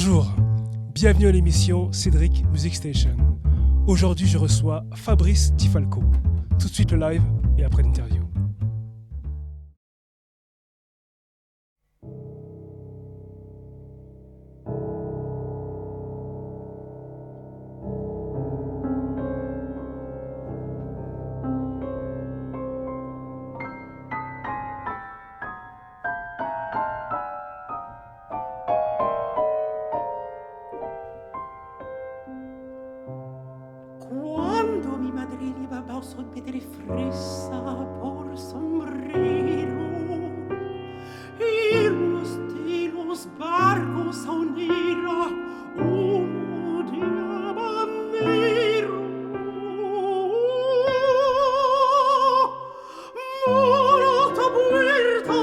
Bonjour, bienvenue à l'émission Cédric Music Station. Aujourd'hui, je reçois Fabrice Di Falco. Tout de suite le live et après l'interview. Quando mi madre li babao sul pedre fressa por sombrero y los de los barcos a unira humo de habanero Morata puerta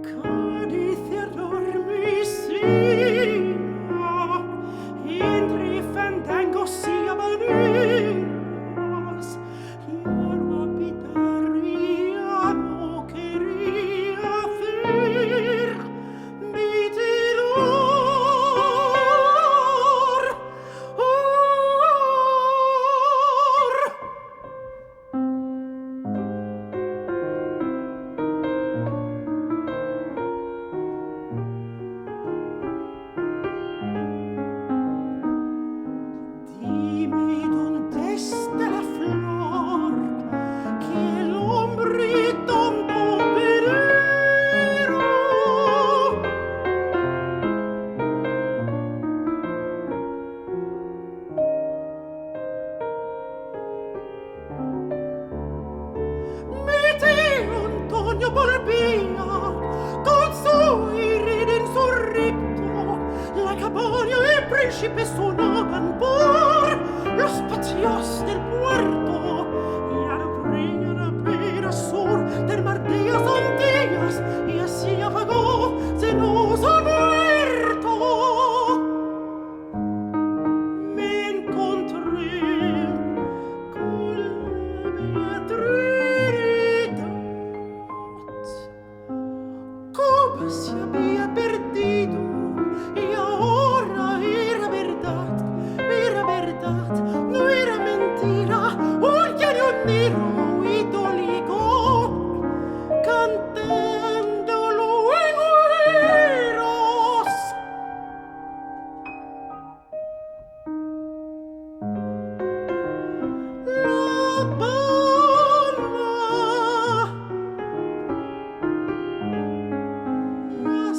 Cadice adormecida entre fandangos y habaneras ya no habitaría no quería hacer mi terror Dime dónde está la flor que el hombre tonto venero. Meteo Antonio volvía con su iride insurrecto. La cabaña y el príncipe sonaban por los patios del puerto y a la primavera sur del mar de las Antillas y así apagó se nos ha muerto. Me encontré con la Beatriz como se había perdido y ahora era verdad, no era mentira, un cañonero y doligo cantándolo en güeros. La palma ya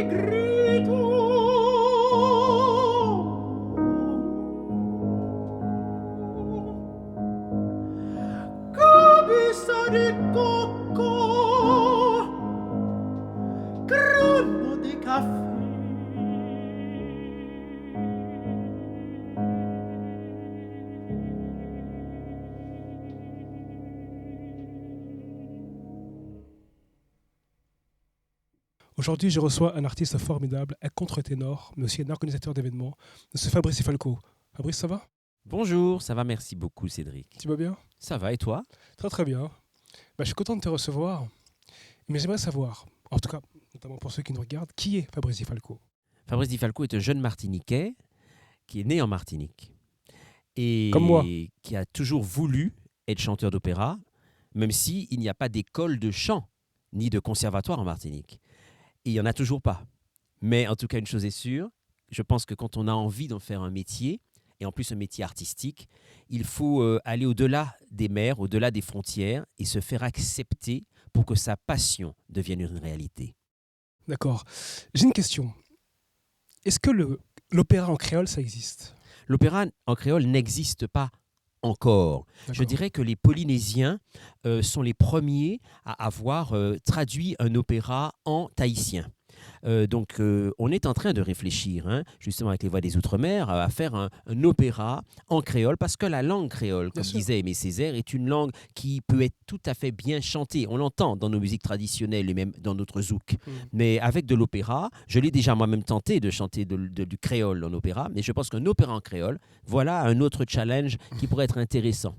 grido. Cabeza de coco, grano de café. Aujourd'hui, je reçois un artiste formidable, un contre-ténor, mais aussi un organisateur d'événements, c'est Fabrice Difalco. Fabrice, ça va? Bonjour, ça va, merci beaucoup Cédric. Tu vas bien? Ça va et toi? Très très bien. Je suis content de te recevoir, mais j'aimerais savoir, en tout cas, notamment pour ceux qui nous regardent, qui est Fabrice Difalco? Fabrice Difalco est un jeune Martiniquais qui est né en Martinique et Comme moi. qui a toujours voulu être chanteur d'opéra, même s'il n'y a pas d'école de chant ni de conservatoire en Martinique. Et il n'y en a toujours pas. Mais en tout cas, une chose est sûre, je pense que quand on a envie d'en faire un métier, et en plus un métier artistique, il faut aller au-delà des mers, au-delà des frontières et se faire accepter pour que sa passion devienne une réalité. D'accord. J'ai une question. Est-ce que l'opéra en créole, ça existe? L'opéra en créole n'existe pas encore. D'accord. Je dirais que les Polynésiens sont les premiers à avoir traduit un opéra en tahitien. Donc, on est en train de réfléchir, justement avec les Voix des Outre-mer, à faire un opéra en créole, parce que la langue créole, comme disait Aimé Césaire, est une langue qui peut être tout à fait bien chantée. On l'entend dans nos musiques traditionnelles et même dans notre zouk. Mais avec de l'opéra, je l'ai déjà moi-même tenté de chanter du créole en opéra, mais je pense qu'un opéra en créole, voilà un autre challenge qui pourrait être intéressant.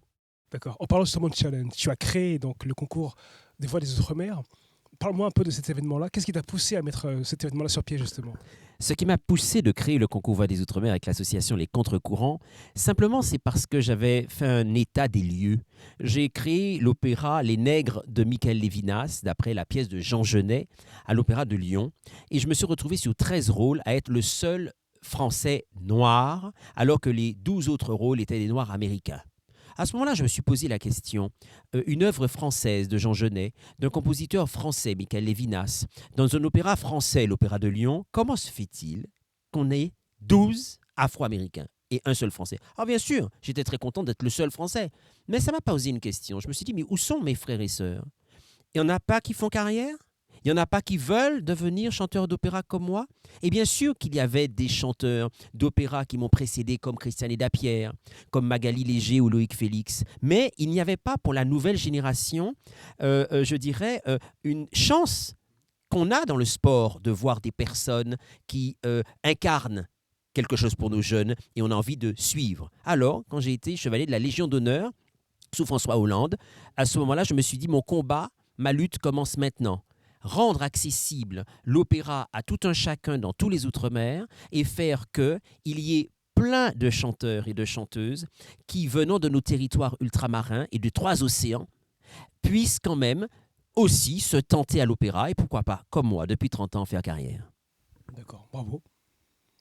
D'accord. En parlant justement de challenge, tu as créé donc le concours des Voix des Outre-mer. Parle-moi un peu de cet événement-là. Qu'est-ce qui t'a poussé à mettre cet événement-là sur pied, justement? Ce qui m'a poussé de créer le concours Voix des Outre-mer avec l'association Les Contre-Courants, simplement c'est parce que j'avais fait un état des lieux. J'ai créé l'opéra Les Nègres de Michael Lévinas, d'après la pièce de Jean Genet, à l'Opéra de Lyon. Et je me suis retrouvé sur 13 rôles à être le seul Français noir, alors que les 12 autres rôles étaient des Noirs américains. À ce moment-là, je me suis posé la question, une œuvre française de Jean Genet, d'un compositeur français, Michael Lévinas, dans un opéra français, l'Opéra de Lyon, comment se fait-il qu'on ait 12 Afro-Américains et un seul Français? Alors bien sûr, j'étais très content d'être le seul Français, mais ça m'a posé une question. Je me suis dit, mais où sont mes frères et sœurs? Il n'y en a pas qui font carrière? Il n'y en a pas qui veulent devenir chanteurs d'opéra comme moi? Et bien sûr qu'il y avait des chanteurs d'opéra qui m'ont précédé comme Christiane Dapierre, comme Magali Léger ou Loïc Félix. Mais il n'y avait pas pour la nouvelle génération, je dirais, une chance qu'on a dans le sport de voir des personnes qui incarnent quelque chose pour nos jeunes et on a envie de suivre. Alors, quand j'ai été chevalier de la Légion d'honneur sous François Hollande, à ce moment-là, je me suis dit, mon combat, ma lutte commence maintenant. Rendre accessible l'opéra à tout un chacun dans tous les Outre-mer et faire qu'il y ait plein de chanteurs et de chanteuses qui, venant de nos territoires ultramarins et de 3 océans, puissent quand même aussi se tenter à l'opéra et pourquoi pas, comme moi, depuis 30 ans, faire carrière. D'accord, bravo.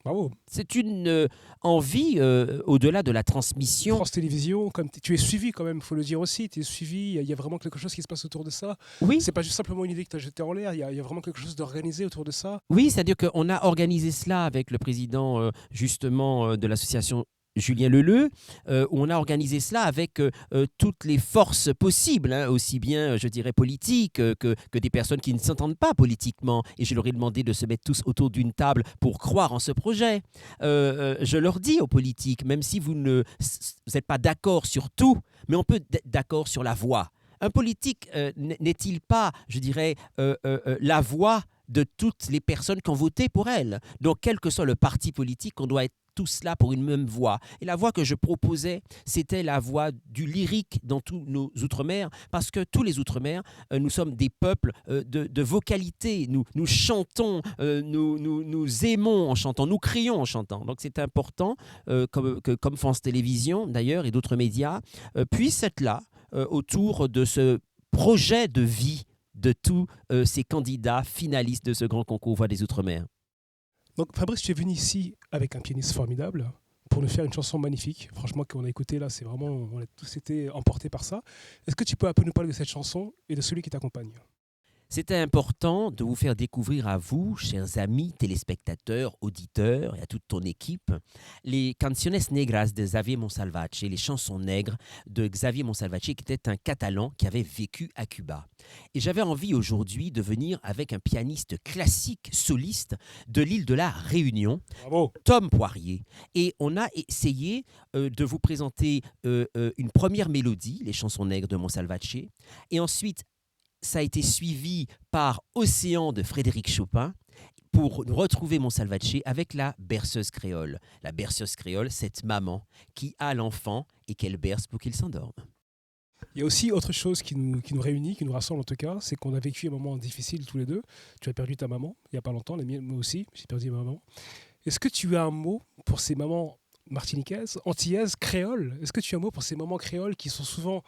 Bravo. C'est une envie au-delà de la transmission. France Télévisions, comme tu es suivi quand même, il faut le dire aussi, tu es suivi, il y a vraiment quelque chose qui se passe autour de ça. Oui. C'est pas juste simplement une idée que tu as jetée en l'air, il y a vraiment quelque chose d'organisé autour de ça. Oui, c'est-à-dire qu'on a organisé cela avec le président justement de l'association Julien Leleu, où on a organisé cela avec toutes les forces possibles, aussi bien, je dirais, politiques que des personnes qui ne s'entendent pas politiquement. Et je leur ai demandé de se mettre tous autour d'une table pour croire en ce projet. Je leur dis aux politiques, même si vous n'êtes pas d'accord sur tout, mais on peut être d'accord sur la voie. Un politique n'est-il pas, je dirais, la voix de toutes les personnes qui ont voté pour elle? Donc, quel que soit le parti politique, on doit être tous là pour une même voix. Et la voix que je proposais, c'était la voix du lyrique dans tous nos Outre-mer, parce que tous les Outre-mer, nous sommes des peuples de vocalité. Nous chantons, nous aimons en chantant, nous crions en chantant. Donc c'est important, comme France Télévisions d'ailleurs et d'autres médias, puissent être là autour de ce projet de vie de tous ces candidats finalistes de ce grand concours Voix des Outre-mer. Donc Fabrice, tu es venu ici avec un pianiste formidable pour nous faire une chanson magnifique. Franchement, qu'on a écouté là, c'est vraiment, on a tous été emportés par ça. Est-ce que tu peux un peu nous parler de cette chanson et de celui qui t'accompagne? C'était important de vous faire découvrir à vous, chers amis, téléspectateurs, auditeurs et à toute ton équipe, les Canciones Negras de Xavier Monsalvatge, les chansons nègres de Xavier Monsalvatge, qui était un Catalan qui avait vécu à Cuba. Et j'avais envie aujourd'hui de venir avec un pianiste classique, soliste de l'île de la Réunion, Bravo. Tom Poirier. Et on a essayé de vous présenter une première mélodie, les chansons nègres de Monsalvatge, et ensuite ça a été suivi par Océan de Frédéric Chopin pour retrouver Monsalvatge avec la berceuse créole. La berceuse créole, cette maman qui a l'enfant et qu'elle berce pour qu'il s'endorme. Il y a aussi autre chose qui nous réunit, qui nous rassemble en tout cas, c'est qu'on a vécu un moment difficile tous les deux. Tu as perdu ta maman il n'y a pas longtemps, moi aussi, j'ai perdu ma maman. Est-ce que tu as un mot pour ces mamans martiniquaises, antillaises, créoles? Est-ce que tu as un mot pour ces mamans créoles qui sont souvent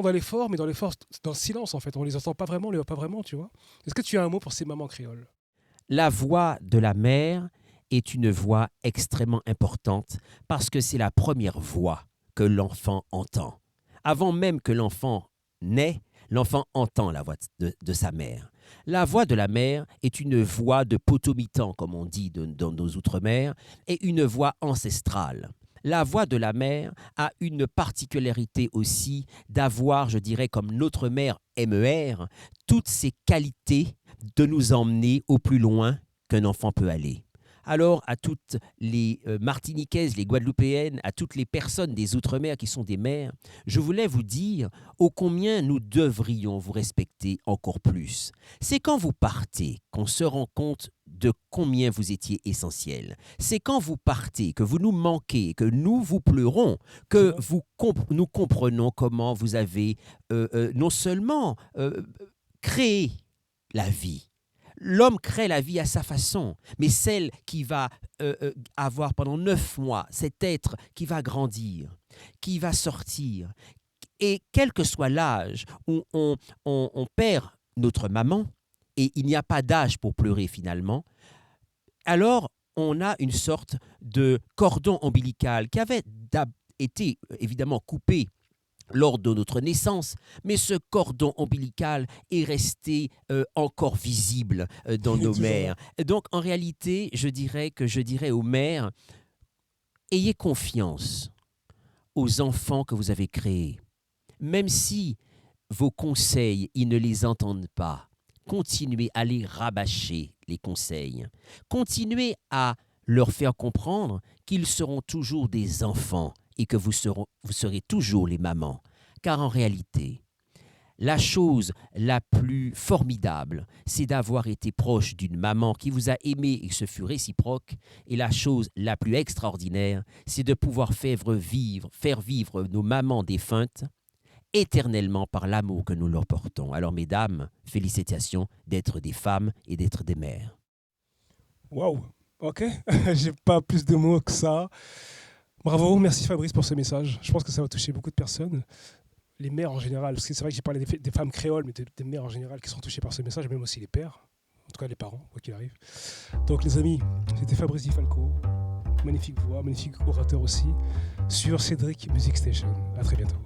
dans l'effort, mais dans l'effort, dans le silence en fait. On les entend pas vraiment, on les voit pas vraiment, tu vois. Est-ce que tu as un mot pour ces mamans créoles? La voix de la mère est une voix extrêmement importante parce que c'est la première voix que l'enfant entend. Avant même que l'enfant naît, l'enfant entend la voix de sa mère. La voix de la mère est une voix de potomitan, comme on dit dans nos outre-mer, et une voix ancestrale. La voix de la mère a une particularité aussi d'avoir, je dirais, comme notre mère MER, toutes ces qualités de nous emmener au plus loin qu'un enfant peut aller. Alors, à toutes les Martiniquaises, les Guadeloupéennes, à toutes les personnes des Outre-mer qui sont des mères, je voulais vous dire ô combien nous devrions vous respecter encore plus. C'est quand vous partez qu'on se rend compte de combien vous étiez essentiel. C'est quand vous partez, que vous nous manquez, que nous vous pleurons, que nous comprenons comment vous avez non seulement créé la vie. L'homme crée la vie à sa façon, mais celle qui va avoir pendant 9 mois, cet être qui va grandir, qui va sortir, et quel que soit l'âge où on perd notre maman, et il n'y a pas d'âge pour pleurer finalement, alors on a une sorte de cordon ombilical qui avait été évidemment coupé lors de notre naissance, mais ce cordon ombilical est resté encore visible dans nos mères. Donc en réalité, je dirais aux mères, ayez confiance aux enfants que vous avez créés. Même si vos conseils, ils ne les entendent pas, continuez à les rabâcher, les conseils. Continuez à leur faire comprendre qu'ils seront toujours des enfants et que vous serez toujours les mamans. Car en réalité, la chose la plus formidable, c'est d'avoir été proche d'une maman qui vous a aimé et que ce fut réciproque. Et la chose la plus extraordinaire, c'est de pouvoir faire vivre nos mamans défuntes éternellement par l'amour que nous leur portons. Alors mesdames, félicitations d'être des femmes et d'être des mères. Waouh, ok, j'ai pas plus de mots que ça. Bravo, merci Fabrice pour ce message. Je pense que ça va toucher beaucoup de personnes. Les mères en général, parce que c'est vrai que j'ai parlé des femmes créoles, mais des mères en général qui sont touchées par ce message, même aussi les pères, en tout cas les parents, quoi qu'il arrive. Donc les amis, c'était Fabrice Di Falco, magnifique voix, magnifique orateur aussi, sur Cédric Music Station. À très bientôt.